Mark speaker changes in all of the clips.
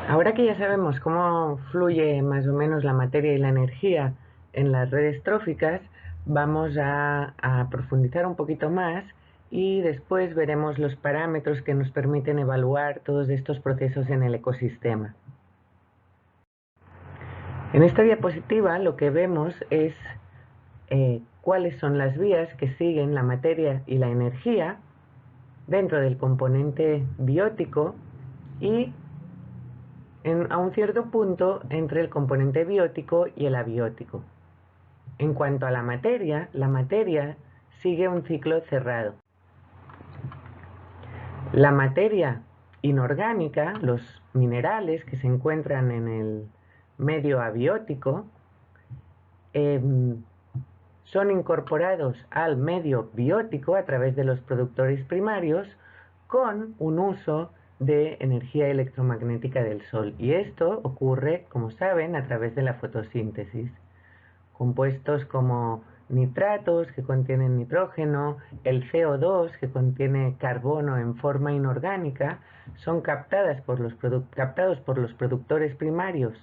Speaker 1: Ahora que ya sabemos cómo fluye más o menos la materia y la energía en las redes tróficas, vamos a profundizar un poquito más y después veremos los parámetros que nos permiten evaluar todos estos procesos en el ecosistema. En esta diapositiva lo que vemos es cuáles son las vías que siguen la materia y la energía dentro del componente biótico y a un cierto punto entre el componente biótico y el abiótico. En cuanto a la materia sigue un ciclo cerrado. La materia inorgánica, los minerales que se encuentran en el medio abiótico, son incorporados al medio biótico a través de los productores primarios con un uso de energía electromagnética del Sol. Y esto ocurre, como saben, a través de la fotosíntesis. Compuestos como nitratos que contienen nitrógeno, el CO2 que contiene carbono en forma inorgánica, son captados por los productores primarios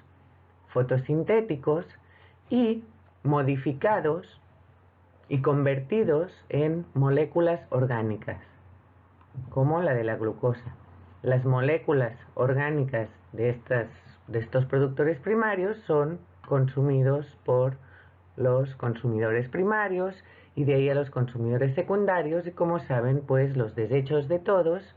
Speaker 1: fotosintéticos y modificados y convertidos en moléculas orgánicas, como la de la glucosa. Las moléculas orgánicas de estos productores primarios son consumidos por los consumidores primarios y de ahí a los consumidores secundarios, y como saben, pues los desechos de todos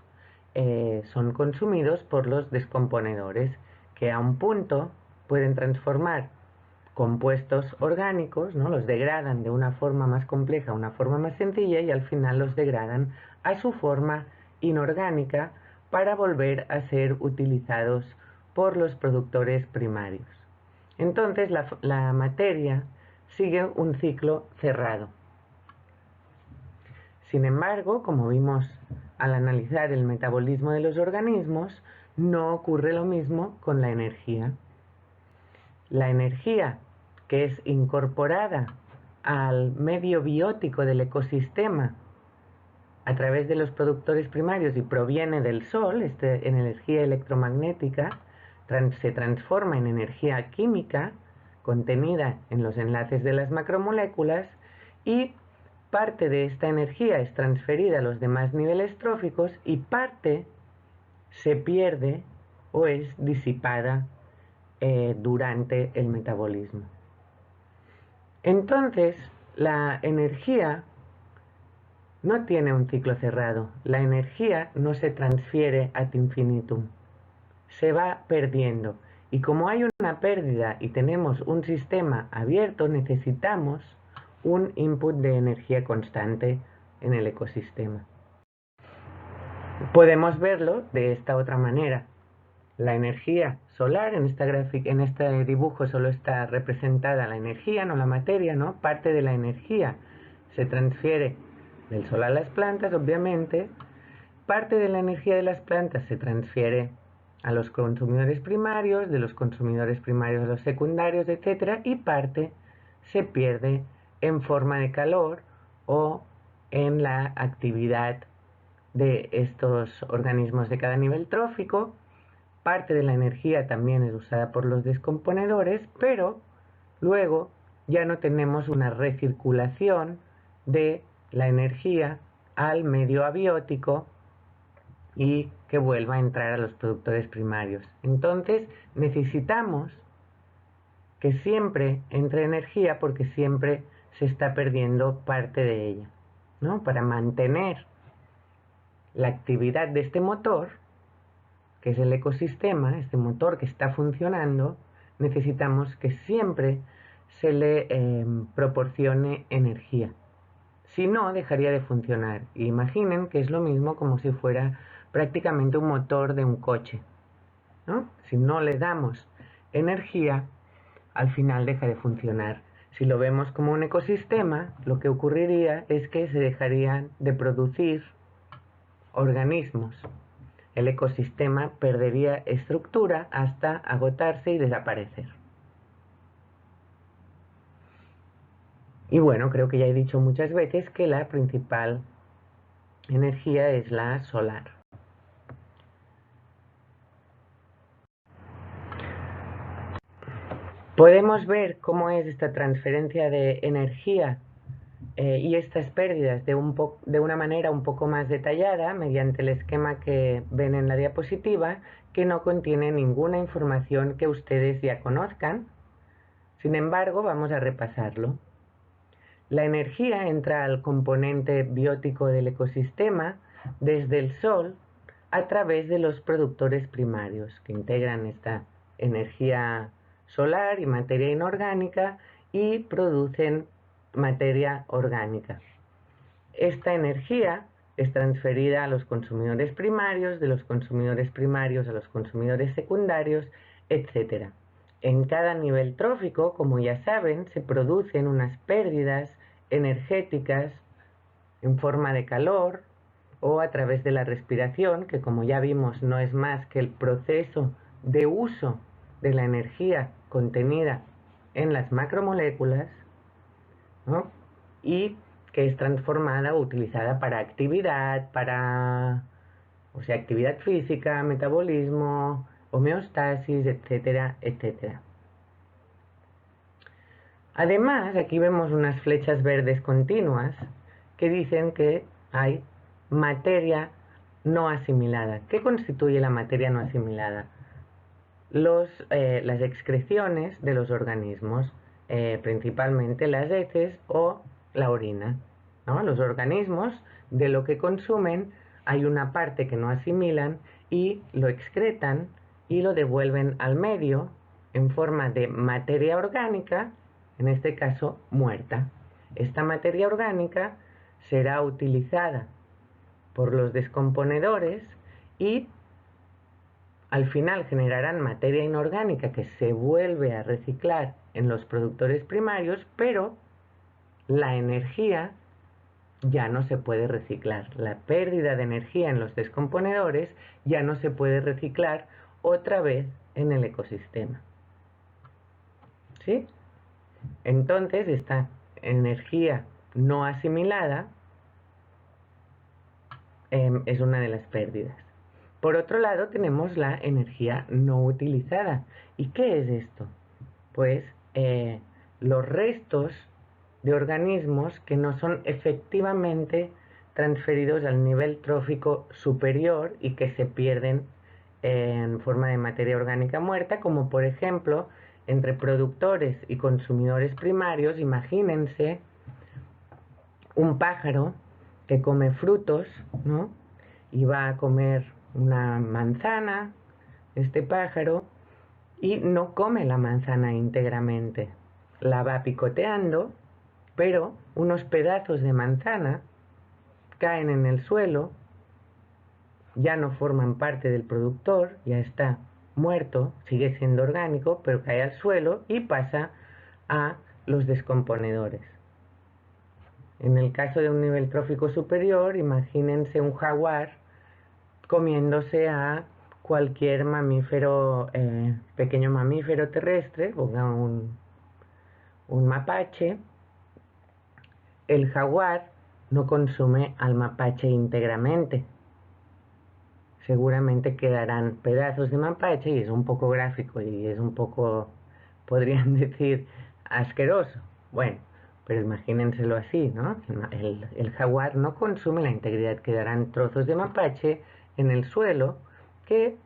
Speaker 1: son consumidos por los descomponedores, que a un punto pueden transformar compuestos orgánicos, ¿no? Los degradan de una forma más compleja a una forma más sencilla y al final los degradan a su forma inorgánica para volver a ser utilizados por los productores primarios. Entonces la materia sigue un ciclo cerrado. Sin embargo, como vimos al analizar el metabolismo de los organismos, no ocurre lo mismo con la energía. La energía que es incorporada al medio biótico del ecosistema a través de los productores primarios y proviene del Sol, en energía electromagnética, se transforma en energía química contenida en los enlaces de las macromoléculas y parte de esta energía es transferida a los demás niveles tróficos y parte se pierde o es disipada durante el metabolismo. Entonces, la energía no tiene un ciclo cerrado. La energía no se transfiere ad infinitum. Se va perdiendo. Y como hay una pérdida y tenemos un sistema abierto, necesitamos un input de energía constante en el ecosistema. Podemos verlo de esta otra manera. La energía solar, en este dibujo solo está representada la energía, no la materia, ¿no? Parte de la energía se transfiere del sol a las plantas, obviamente. Parte de la energía de las plantas se transfiere a los consumidores primarios, de los consumidores primarios a los secundarios, etc. Y parte se pierde en forma de calor o en la actividad de estos organismos de cada nivel trófico. Parte de la energía también es usada por los descomponedores, pero luego ya no tenemos una recirculación de la energía al medio abiótico y que vuelva a entrar a los productores primarios. Entonces necesitamos que siempre entre energía porque siempre se está perdiendo parte de ella, ¿no? Para mantener la actividad de este motor, que es el ecosistema, este motor que está funcionando, necesitamos que siempre se le proporcione energía. Si no, dejaría de funcionar. Imaginen que es lo mismo como si fuera prácticamente un motor de un coche, ¿no? Si no le damos energía, al final deja de funcionar. Si lo vemos como un ecosistema, lo que ocurriría es que se dejarían de producir organismos. El ecosistema perdería estructura hasta agotarse y desaparecer. Y bueno, creo que ya he dicho muchas veces que la principal energía es la solar. Podemos ver cómo es esta transferencia de energía y estas pérdidas de una manera un poco más detallada mediante el esquema que ven en la diapositiva, que no contiene ninguna información que ustedes ya conozcan. Sin embargo, vamos a repasarlo. La energía entra al componente biótico del ecosistema desde el Sol a través de los productores primarios que integran esta energía solar y materia inorgánica y producen materia orgánica. Esta energía es transferida a los consumidores primarios, de los consumidores primarios a los consumidores secundarios, etc. En cada nivel trófico, como ya saben, se producen unas pérdidas energéticas en forma de calor o a través de la respiración, que como ya vimos no es más que el proceso de uso de la energía contenida en las macromoléculas, ¿no? Y que es transformada o utilizada para actividad, actividad física, metabolismo, homeostasis, etcétera, etcétera. Además, aquí vemos unas flechas verdes continuas que dicen que hay materia no asimilada. ¿Qué constituye la materia no asimilada? Las excreciones de los organismos, principalmente las heces o la orina, ¿no? Los organismos, de lo que consumen, hay una parte que no asimilan y lo excretan y lo devuelven al medio en forma de materia orgánica, en este caso muerta. Esta materia orgánica será utilizada por los descomponedores y al final generarán materia inorgánica que se vuelve a reciclar en los productores primarios, pero la energía ya no se puede reciclar. La pérdida de energía en los descomponedores ya no se puede reciclar otra vez en el ecosistema. ¿Sí? Entonces, esta energía no asimilada es una de las pérdidas. Por otro lado, tenemos la energía no utilizada. ¿Y qué es esto? Pues los restos de organismos que no son efectivamente transferidos al nivel trófico superior y que se pierden en forma de materia orgánica muerta, como por ejemplo entre productores y consumidores primarios. Imagínense un pájaro que come frutos, ¿no? Y va a comer una manzana, este pájaro, y no come la manzana íntegramente. La va picoteando, pero unos pedazos de manzana caen en el suelo, ya no forman parte del productor, ya está muerto, sigue siendo orgánico, pero cae al suelo y pasa a los descomponedores. En el caso de un nivel trófico superior, imagínense un jaguar comiéndose a cualquier mamífero, pequeño mamífero terrestre, ponga un mapache. El jaguar no consume al mapache íntegramente. Seguramente quedarán pedazos de mapache, y es un poco gráfico y es un poco, podrían decir, asqueroso. Bueno, pero imagínenselo así, ¿no? El jaguar no consume la integridad, quedarán trozos de mapache en el suelo que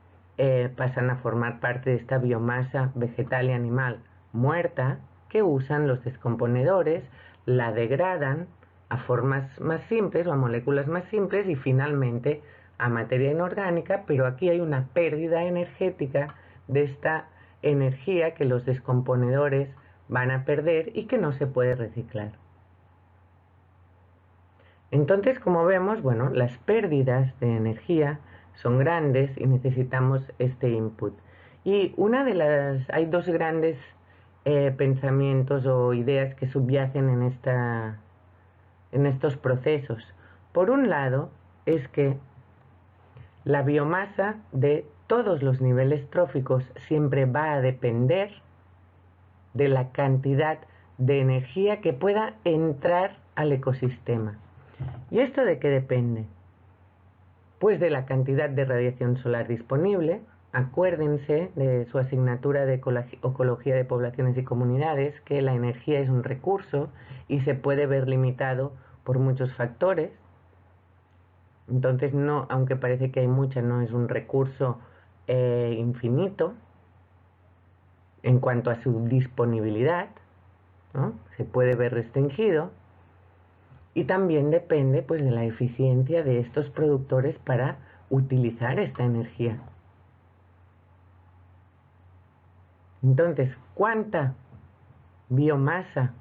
Speaker 1: pasan a formar parte de esta biomasa vegetal y animal muerta que usan los descomponedores, la degradan a formas más simples o a moléculas más simples y finalmente a materia inorgánica, pero aquí hay una pérdida energética de esta energía que los descomponedores van a perder y que no se puede reciclar. Entonces, como vemos, bueno, las pérdidas de energía son grandes y necesitamos este input. Y hay dos grandes pensamientos o ideas que subyacen en estos procesos. Por un lado, es que la biomasa de todos los niveles tróficos siempre va a depender de la cantidad de energía que pueda entrar al ecosistema. ¿Y esto de qué depende? Pues de la cantidad de radiación solar disponible, Acuérdense de su asignatura de Ecología de Poblaciones y Comunidades que la energía es un recurso y se puede ver limitado por muchos factores. Entonces, no, aunque parece que hay mucha, no es un recurso infinito en cuanto a su disponibilidad, ¿no? Se puede ver restringido. Y también depende pues de la eficiencia de estos productores para utilizar esta energía. Entonces, ¿cuánta biomasa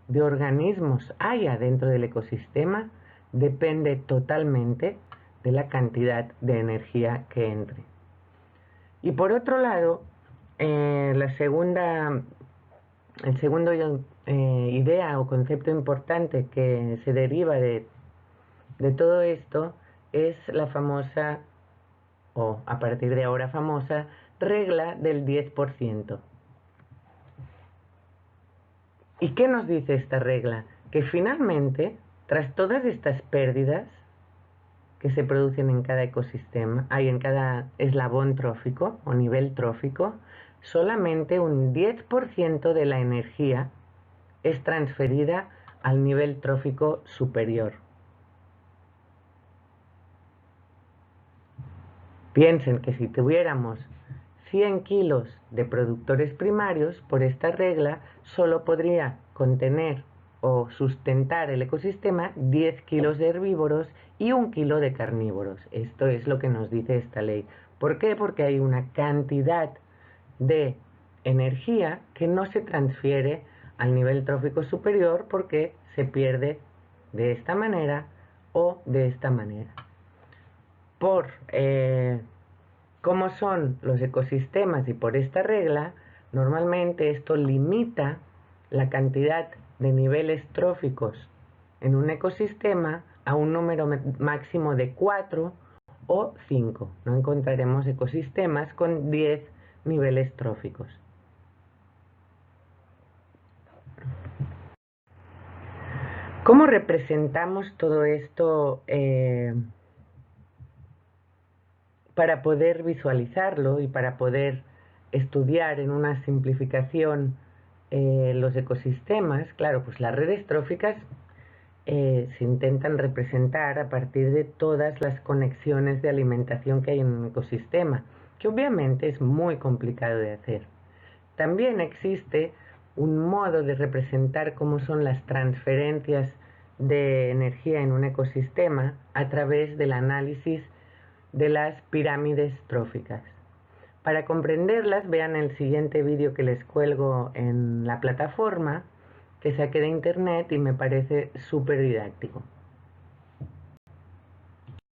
Speaker 1: de organismos haya dentro del ecosistema? Depende totalmente de la cantidad de energía que entre. Y por otro lado, el segundo idea o concepto importante que se deriva de todo esto es la famosa, o a partir de ahora famosa, regla del 10%. ¿Y qué nos dice esta regla? Que finalmente, tras todas estas pérdidas que se producen en cada ecosistema, en cada eslabón trófico o nivel trófico, solamente un 10% de la energía es transferida al nivel trófico superior. Piensen que si tuviéramos 100 kilos de productores primarios, por esta regla solo podría contener o sustentar el ecosistema 10 kilos de herbívoros y 1 kilo de carnívoros. Esto es lo que nos dice esta ley. ¿Por qué? Porque hay una cantidad de energía que no se transfiere al nivel trófico superior porque se pierde de esta manera o de esta manera. Por cómo son los ecosistemas y por esta regla, normalmente esto limita la cantidad de niveles tróficos en un ecosistema a un número máximo de 4 o 5. No encontraremos ecosistemas con 10 niveles tróficos. ¿Cómo representamos todo esto para poder visualizarlo y para poder estudiar en una simplificación los ecosistemas? Claro, pues las redes tróficas se intentan representar a partir de todas las conexiones de alimentación que hay en un ecosistema, que obviamente es muy complicado de hacer. También existe un modo de representar cómo son las transferencias de energía en un ecosistema a través del análisis de las pirámides tróficas. Para comprenderlas, vean el siguiente vídeo que les cuelgo en la plataforma, que saqué de internet y me parece súper didáctico.